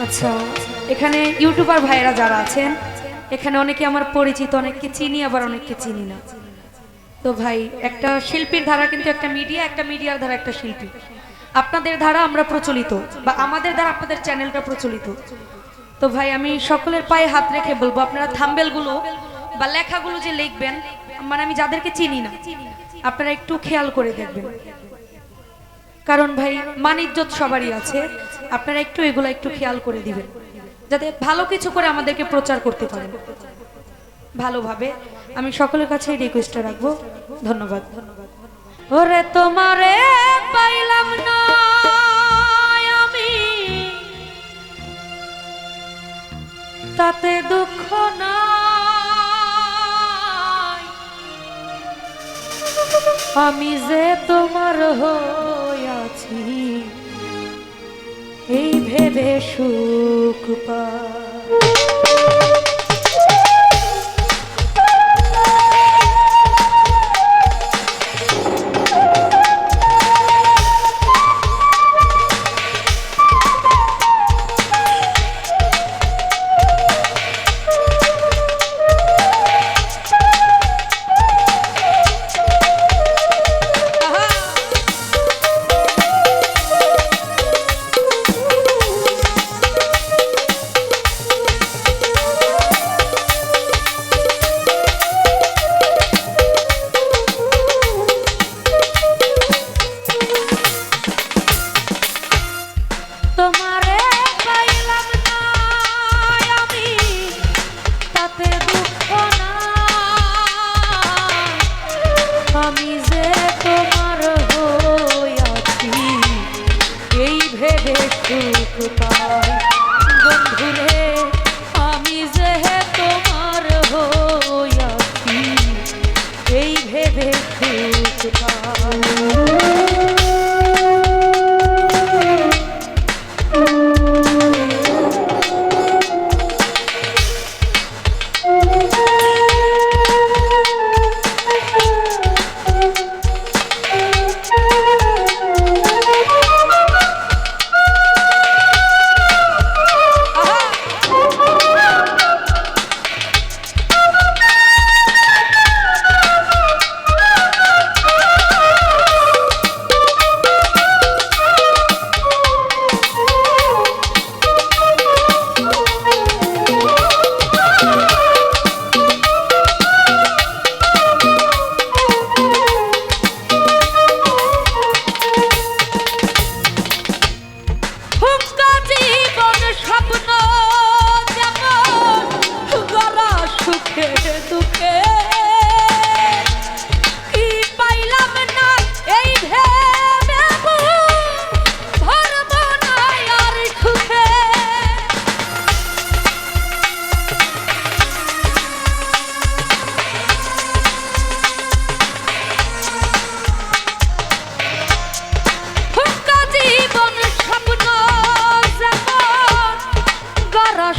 আচ্ছা, এখানে ইউটিউবার ভাইরা যারা আছেন, এখানে অনেকে আমার পরিচিত, অনেককে চিনি আবার অনেককে চিনি না। তো ভাই, একটা শিল্পীর ধারা কিন্তু একটা মিডিয়ার ধারা একটা শিল্পী। আপনাদের ধারা আমরা প্রচলিত, বা আমাদের দ্বারা আপনাদের চ্যানেলটা প্রচলিত। তো ভাই, আমি সকলের পায়ে হাত রেখে বলবো, আপনারা থাম্বেলগুলো বা লেখাগুলো যে লিখবেন, মানে আমি যাদেরকে চিনি না, আপনারা একটু খেয়াল করে দেখবেন। কারণ ভাই, মান ইজ্জত সবারই আছে, আপনারা একটু এগুলো একটু খেয়াল করে দিবেন, যাতে ভালো কিছু করে আমাদেরকে প্রচার করতে পারেন ভালোভাবে। আমি সকলের কাছে রিকোয়েস্টটা রাখবো। ধন্যবাদ। ওরে তোমারে পাইলাম না আমি, তাতে দুঃখ নাই, আমি যে তোমার হইয়াছি এই ভেবে সুখ পাই। বন্ধুরে, আমি যে তোমার হইয়াছি এই ভেবে সুখ পাই।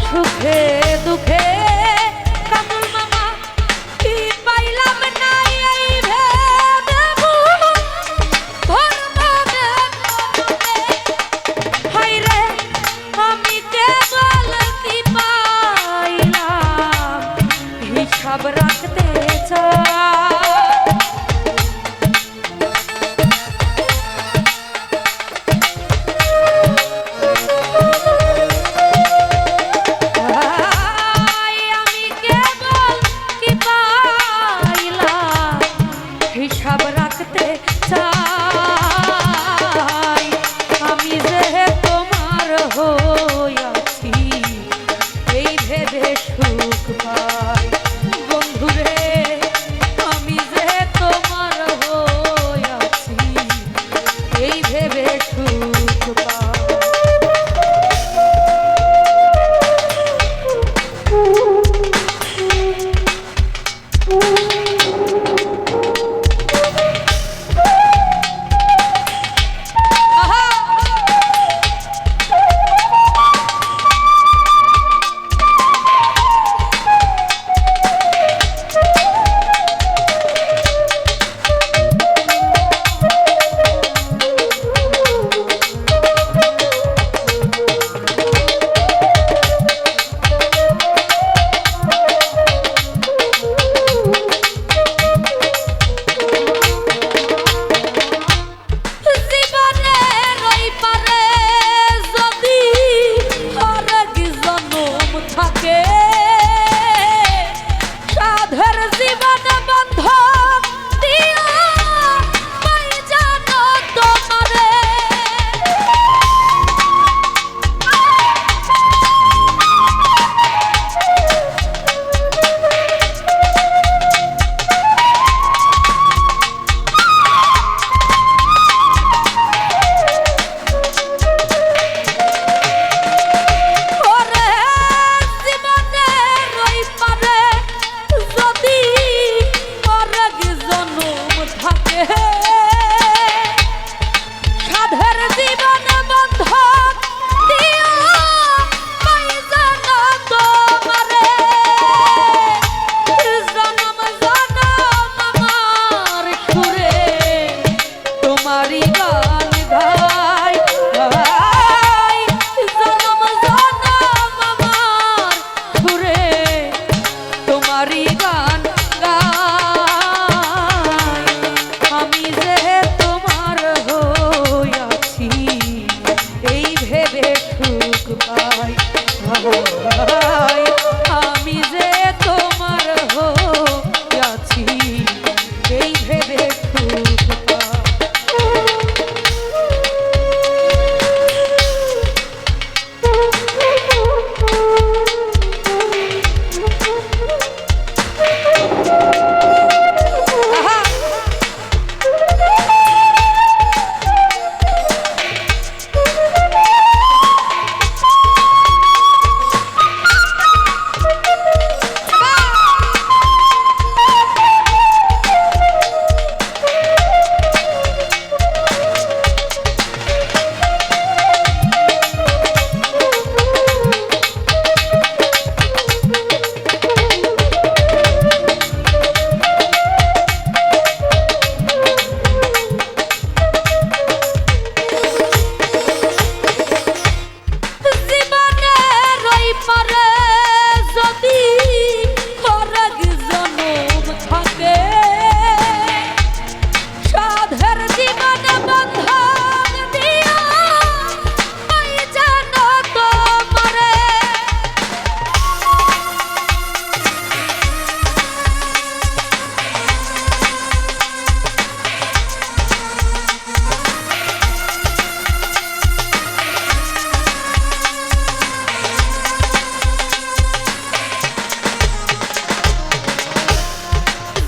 সুখে দুঃখে কামুল মামা কি পাইলাম না এই ভেবে হায়রে আমি কেবল কি পাইলাম হিসাব রাখতে চাই। ভাই আমি যে তোমার হইয়াছি এই ভেবে খুব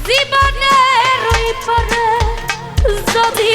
জীবনের ওই পারে যদি